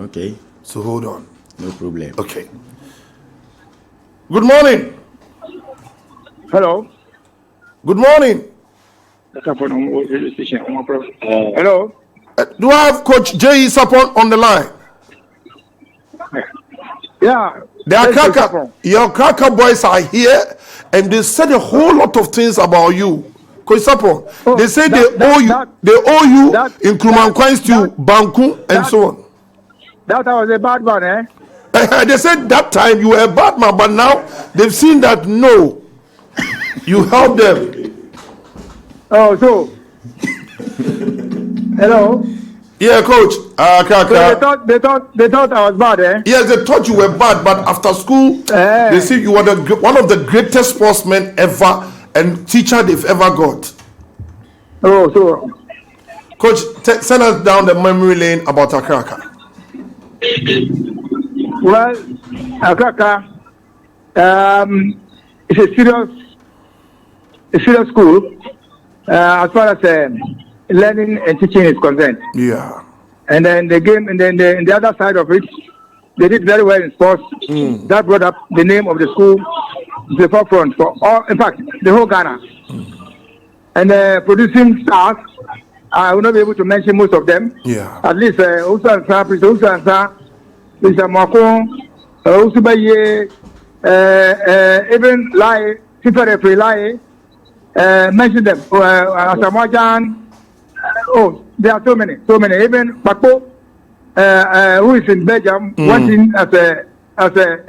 Okay. So hold on. No problem. Okay. Good morning. Hello. Good morning. Hello. Do I have Coach J. Sarpong on the line? Yeah. Your Accra boys are here, and they said a whole lot of things about you. Coach Sarpong. They say they owe you in Krumankwan stew, Banku, and so on. That was a bad one, eh? They said that time you were a bad man, but now they've seen that no, you helped them. Oh, so hello. Yeah, Coach. So they thought I was bad, eh? Yes, they thought you were bad, but after school, they see you were one of the greatest sportsmen ever and teacher they've ever got. Oh, so Coach, send us down the memory lane about Accra. Well, Accra, it's a serious school as far as learning and teaching is concerned. Yeah. And then the other side of it, they did very well in sports. That brought up the name of the school to the forefront for all, in fact, the whole Ghana. And producing stars, I will not be able to mention most of them. Yeah. At least Usansa, Mr. Mako, Usubaye, even Lai, Super Referee Lai, mention them. Asamoah. Oh, there are so many. Even Bako, who is in Belgium, working as a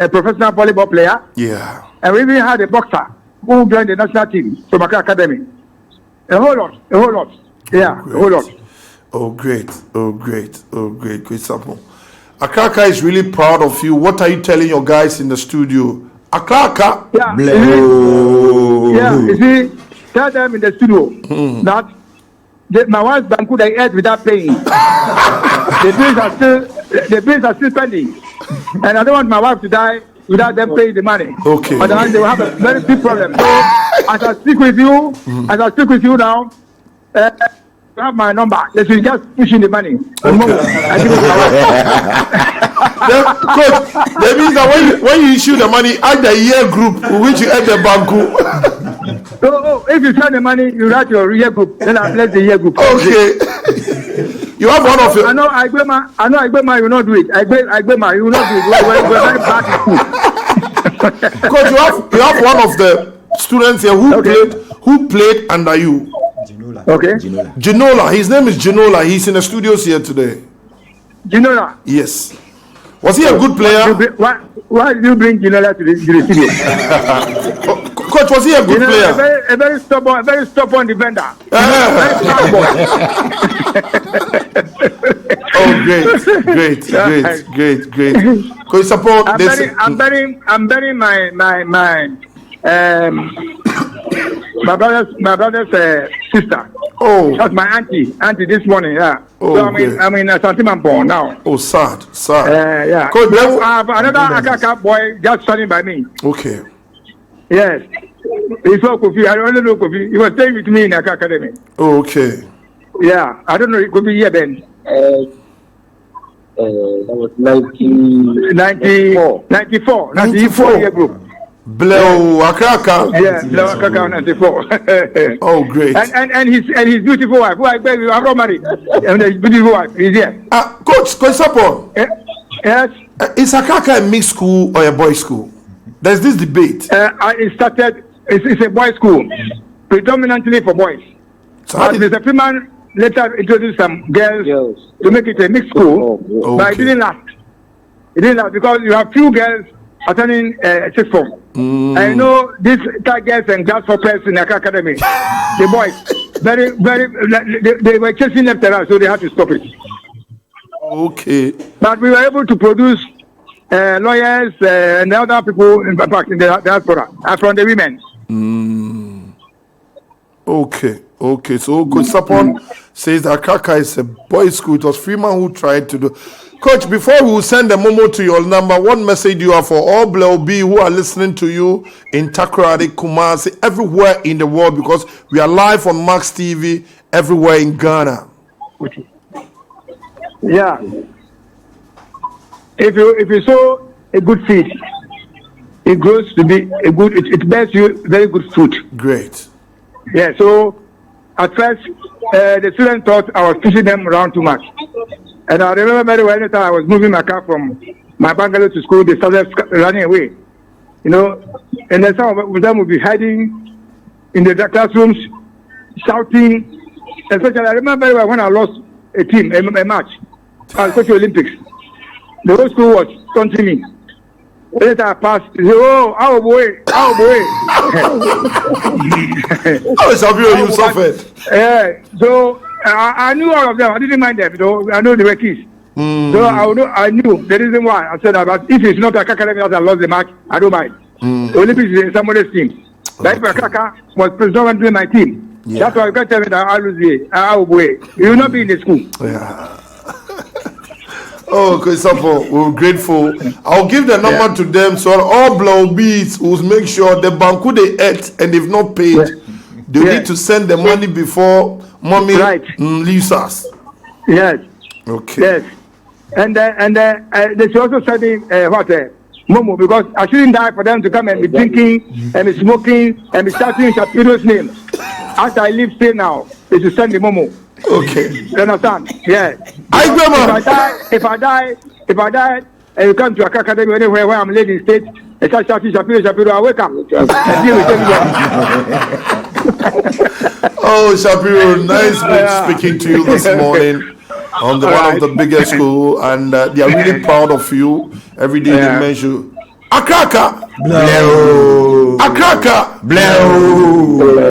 professional volleyball player. Yeah. And we even had a boxer who joined the national team from Accra Academy. A whole lot. Yeah, a whole lot. Oh, great. Great Sarpong. Accra is really proud of you. What are you telling your guys in the studio? Accra. Yeah. You see, tell them in the studio that my wife's bank could ate without paying. The bills are still pending. And I don't want my wife to die without them paying the money. Okay. Otherwise they will have a very big problem. So as I speak with you now, you have my number. They should just push in the money. Okay. Coach, that means that when you issue the money, add the year group which you add the banku. So if you send the money, you write your year group. Then I bless the year group. Okay. You have one of your. I know Agbema, you will not do it. Agbema, you will not do it. We're very bad in school. Coach, you have one of the students here who played under you. Ginola. Okay. Ginola. His name is Ginola. He's in the studios here today. Ginola. Yes. Was he a good player? Why did you bring Ginola to the studio? Coach, was he a good player? A very stubborn defender. Oh, great. Coach, support. I'm burying my brother's sister. Oh, that's my auntie this morning. Yeah. Oh, so I'm in Santimanpo now. Oh, sad. Yeah. Coach, I have another Accra boy just standing by me. Okay. Yes. He's so Kofi. I don't know Kofi. He was staying with me in Accra Academy. Oh, okay. Yeah. I don't know. It could be here then. That was 94 year group. Blue Accra. Yeah, Blue Accra 94. Oh, great. And his beautiful wife, who I got married. And his beautiful wife is here. Coach Sarpong. Yes. Is Accra a mixed school or a boys' school? There's this debate. It started. It's a boys' school, predominantly for boys. So Mr. Freeman later introduced some girls to make it a mixed school, but it didn't last. It didn't last because you have few girls attending sixth form. I know these girls and girls for players in Accra Academy. The boys, very, they were chasing left and right, so they had to stop it. Okay. But we were able to produce lawyers and other people in the diaspora from the women. Okay. So Coach Sarpong says that Accra is a boys' school. It was Freeman who tried to do. Coach, before we will send a memo to your number, what message do you have for all Blue B who are listening to you in Takoradi, Kumasi, everywhere in the world, because we are live on Max TV everywhere in Ghana? Yeah. if you sow a good seed, it grows to be a good. It bears you very good fruit. Great. Yeah. So at first, the students thought I was pushing them around too much, and I remember very well that I was moving my car from my bungalow to school. They started running away, and then some of them would be hiding in the classrooms, shouting. Especially, I remember very well when I lost a team, a match. I was coaching Olympics. The whole school was taunting me. Later I passed. They said, oh boy. Oh, Sabio, you suffered. Yeah. So I knew all of them. I didn't mind them. I know they were kids. So I knew the reason why. I said that if it's not Accra Academy that I lost the match, I don't mind. Olympics is somebody's team. But if Accra was predominantly my team, that's why you can't tell me that I lose the boy. You will not be in the school. Yeah. Oh, Christopher, we're grateful. I'll give the number to them so all blow beats will make sure the banku they ate and they've not paid. They need to send the money before mommy leaves us. Yes. Okay. Yes. And they should also send me Momo, because I shouldn't die for them to come and be drinking and be smoking and be shouting Shapiro's name. As I live still now, they should send me Momo. Okay. You understand? Yeah. If I die, and you come to Accra Academy anywhere where I'm living in state, and start shouting Shapiro, I wake up. Oh, Shapiro, nice speaking to you this morning on the one of the biggest school, and they are really proud of you. Every day they mention Accra, Accra,